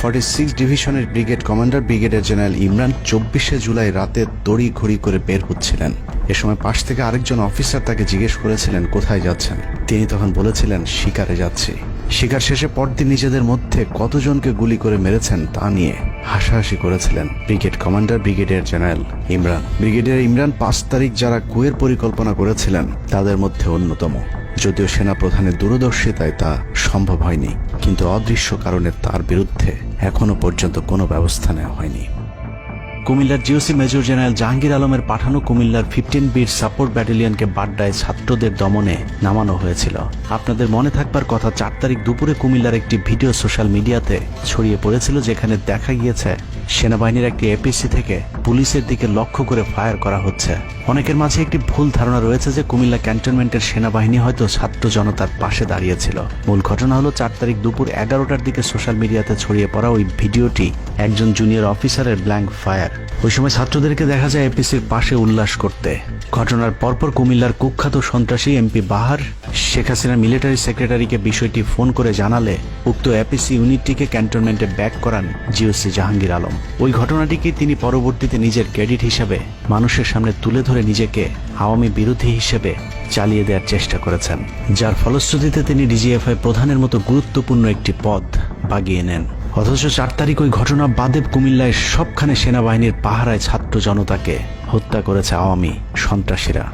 46 ডিভিশনের brigade commander brigadier general Imran 24শে July রাতে তড়িঘড়ি করে বের হচ্ছিলেন। এ সময় পাশ থেকে আরেকজন অফিসার তাকে জিজ্ঞেস করেছিলেন কোথায় যাচ্ছেন। তিনি তখন বলেছিলেন শিকারে যাচ্ছি। শিকার শেষে পরদিন নিজেদের মধ্যে কতজনকে গুলি করে মেরেছেন তা নিয়ে হাসাহাসি করেছিলেন brigade commander brigadier general Imran. Brigadier Imran 5 তারিখ যারা কুয়ের পরিকল্পনা করেছিলেন তাদের মধ্যে অন্যতম। যদিও সেনা প্রধানের দূরদর্শিতায় তা সম্ভব হয়নি, কিন্তু অদৃশ্য কারণে তার বিরুদ্ধে এখনো পর্যন্ত কোনো ব্যবস্থা নেওয়া হয়নি। কুমিল্লার জিওসি মেজর জেনারেল জাহাঙ্গীর আলমের পাঠানো কুমিল্লার 15 বিট সাপোর্ট ব্যাটালিয়নকে বাড্ডায় ছাত্রদের দমনে নামানো হয়েছিল। আপনাদের মনে থাকবার কথা, 4 তারিখ দুপুরে কুমিল্লার একটি ভিডিও সোশ্যাল মিডিয়াতে ছড়িয়ে পড়েছিল, যেখানে দেখা গিয়েছে সেনাবাহিনীর একটি এপিসি থেকে পুলিশের দিকে লক্ষ্য করে ফায়ার করা হচ্ছে। অনেকের মাঝে একটি ভুল ধারণা রয়েছে যে কুমিল্লা ক্যান্টনমেন্টের সেনাবাহিনী হয়তো ছাত্র জনতার পাশে দাঁড়িয়েছিল। মূল ঘটনা হলো 4 তারিখ দুপুর 11টার দিকে সোশ্যাল মিডিয়াতে ছড়িয়ে পড়া ওই ভিডিওটি একজন জুনিয়র অফিসারের ব্ল্যাঙ্ক ফায়ার। ওই সময় ছাত্রদেরকে দেখা যায় এপিসির পাশে উল্লাস করতে। ঘটনার পরপর কুমিল্লার কুখ্যাত সন্ত্রাসী এমপি বাহার শেখ হাসিনার মিলিটারি সেক্রেটারিকে বিষয়টি ফোন করে জানালে উক্ত এপিসি ইউনিটটিকে ক্যান্টনমেন্টে ব্যাক করান জিওসি জাহাঙ্গীর আলম। ওই ঘটনাটিকে তিনি পরবর্তীতে নিজের ক্রেডিট হিসেবে মানুষের সামনে তুলে ধরে নিজেকে আওয়ামী বিরোধী হিসেবে চালিয়ে দেওয়ার চেষ্টা করেছেন, যার ফলশ্রুতিতে তিনি ডিজিএফআই প্রধানের মতো গুরুত্বপূর্ণ একটি পদ বাগিয়ে নেন। অথচ 4 তারিখ ওই ঘটনা বাদে কুমিল্লায় সবখানে সেনাবাহিনীর পাহারায় ছাত্র জনতাকে হত্যা করেছে আওয়ামী সন্ত্রাসীরা।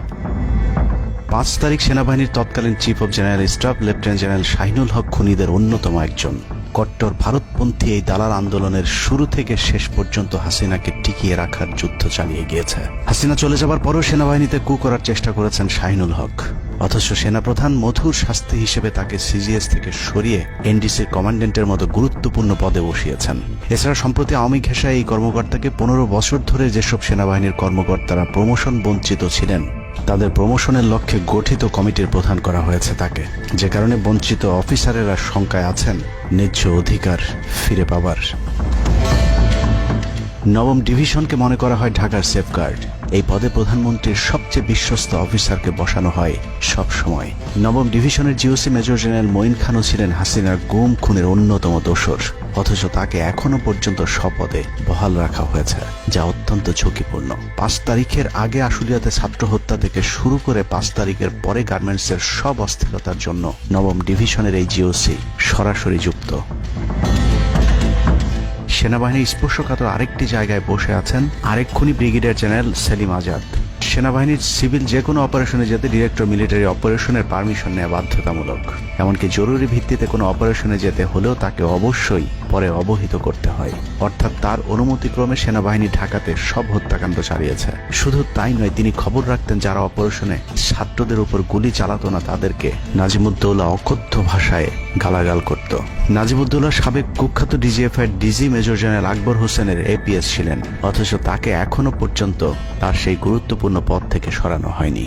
5 তারিখ সেনাবাহিনীর তৎকালীন chief of general staff lieutenant general Shahinul Haque খুনিদের অন্যতম একজন। কট্টর ভারতপন্থী এই দালাল আন্দোলনের শুরু থেকে শেষ পর্যন্ত হাসিনাকে টিকিয়ে রাখার যুদ্ধ চালিয়ে গিয়েছে। হাসিনা চলে যাবার পরও সেনাবাহিনীতে কু করার চেষ্টা করেছেন শাহিনুল হক। অথচ সেনাপ্রধান মধুর শাস্তি হিসেবে তাকে সিজিএস থেকে সরিয়ে এনডিসির কমান্ডেন্টের মতো গুরুত্বপূর্ণ পদে বসিয়েছেন। এছাড়া সম্প্রতি আওয়ামী ঘেঁষায় এই কর্মকর্তাকে 15 বছর ধরে যেসব সেনাবাহিনীর কর্মকর্তারা প্রমোশন বঞ্চিত ছিলেন তাদের প্রমোশনের লক্ষ্যে গঠিত কমিটির প্রধান করা হয়েছে তাকে, যে কারণে বঞ্চিত অফিসারেরা শঙ্কায় আছেন ন্যায্য অধিকার ফিরে পাবার। 9ম ডিভিশনকে মনে করা হয় ঢাকার সেফগার্ড। এই পদে প্রধানমন্ত্রীর সবচেয়ে বিশ্বস্ত অফিসারকে বসানো হয় সব সময়। 9ম ডিভিশনের জিওসি মেজর জেনারেল মঈন খানও ছিলেন হাসিনার গুম খুনের অন্যতম দোসর। অথচ তাকে এখনো পর্যন্ত স্বপদে বহাল রাখা হয়েছে, যা অত্যন্ত ঝুঁকিপূর্ণ। 5 তারিখের আগে আশুলিয়াতে ছাত্র হত্যা থেকে শুরু করে 5 তারিখের পরে গার্মেন্টসের সব অস্থিরতার জন্য 9ম ডিভিশনের এই জিওসি সরাসরি যুক্ত। সেনাবাহিনীর স্পর্শকাতর আরেকটি জায়গায় বসে আছেন আরেক খুনি ব্রিগেডিয়ার জেনারেল সেলিম আজাদ। সেনাবাহিনীর সিভিল যে কোনো অপারেশনে যেতে ডিরেক্টর মিলিটারি অপারেশনের পারমিশন নেওয়া বাধ্যতামূলক। এমনকি জরুরি ভিত্তিতে কোনো অপারেশনে যেতে হলেও তাকে অবশ্যই পরে অবহিত করতে হয়। অর্থাৎ তার অনুমতিক্রমে সেনাবাহিনী ঢাকাতে সব হত্যাকাণ্ড চালিয়েছে। শুধু তাই নয়, তিনি খবর রাখতেন যারা অপারেশনে ছাত্রদের উপর গুলি চালাতো না তাদেরকে নাজিমুদ্দৌলা অকথ্য ভাষায় গালাগাল করত। নাজিমুদ্দৌলা সাবেক কুখ্যাত ডিজিএফআই ডিজি মেজর জেনারেল আকবর হোসেনের এপিএস ছিলেন, অথচ তাকে এখনো পর্যন্ত তার সেই গুরুত্বপূর্ণ পদ থেকে সরানো হয়নি।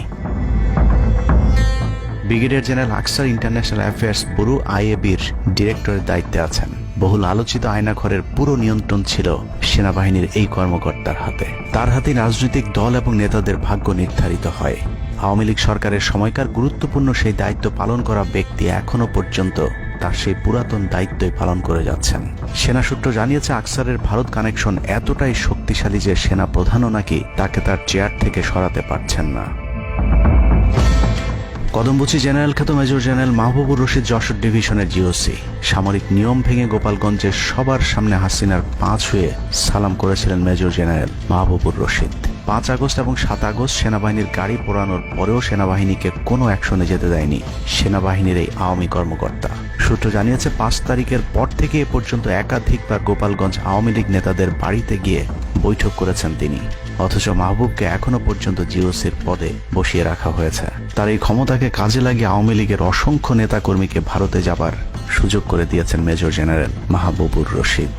ব্রিগেডিয়ার জেনারেল আকসার ইন্টারন্যাশনাল অ্যাফেয়ার্স ব্যুরো আইএবির ডিরেক্টরের দায়িত্বে আছেন। বহুল আলোচিত আয়নাঘরের পুরো নিয়ন্ত্রণ ছিল সেনাবাহিনীর এই কর্মকর্তার হাতে। তার হাতে রাজনৈতিক দল এবং নেতাদের ভাগ্য নির্ধারিত হয়। আওয়ামী লীগ সরকারের সময়কার গুরুত্বপূর্ণ সেই দায়িত্ব পালন করা ব্যক্তি এখনো পর্যন্ত তার সেই পুরাতন দায়িত্বই পালন করে যাচ্ছেন। সেনা সূত্র জানিয়েছে আকসারের ভারত কানেকশন এতটাই শক্তিশালী যে সেনা প্রধানও নাকি তাকে তার চেয়ার থেকে সরাতে পারছেন না। কদমবুচি জেনারেল খ্যাত মেজর জেনারেল মাহবুবুর রশিদ যশোর ডিভিশনের জিওসি সামরিক নিয়ম ভেঙে গোপালগঞ্জের সবার সামনে হাসিনার পা ছুঁয়ে সালাম করেছিলেন major general Mahbubur Rashid. 5 August এবং 7 আগস্ট সেনাবাহিনীর গাড়ি পোড়ানোর পরেও সেনাবাহিনীকে কোনো অ্যাকশনে যেতে দেয়নি সেনাবাহিনীর এই আওয়ামী কর্মকর্তা। সূত্র জানিয়েছে 5 তারিখের পর থেকে এ পর্যন্ত একাধিকবার গোপালগঞ্জ আওয়ামী লীগ নেতাদের বাড়িতে গিয়ে বৈঠক করেছেন তিনি। অথচ মাহবুবকে এখনো পর্যন্ত জিওসির পদে বসিয়ে রাখা হয়েছে। তার এই ক্ষমতাকে কাজে লাগিয়ে আওয়ামী লীগের অসংখ্য নেতাকর্মীকে ভারতে যাবার সুযোগ করে দিয়েছেন major general Mahbubur Rashid.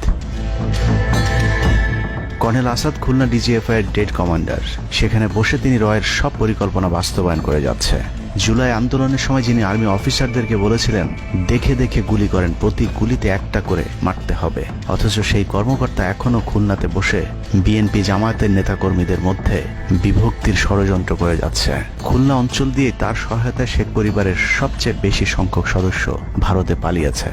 Colonel Asad Khulna DGFI এর ডেড কমান্ডার। সেখানে বসে তিনি রয়ের সব পরিকল্পনা বাস্তবায়ন করে যাচ্ছে। জুলাই আন্দোলনের সময় যিনি আর্মি অফিসারদেরকে বলেছিলেন দেখে দেখে গুলি করেন, প্রতি গুলিতে একটা করে মারতে হবে, অথচ সেই কর্মকর্তা এখনো খুলনাতে বসে বিএনপি জামায়াতের নেতাকর্মীদের মধ্যে বিভক্তির ষড়যন্ত্র করে যাচ্ছে। খুলনা অঞ্চল দিয়ে তার সহায়তায় শেখ পরিবারের সবচেয়ে বেশি সংখ্যক সদস্য ভারতে পালিয়েছে।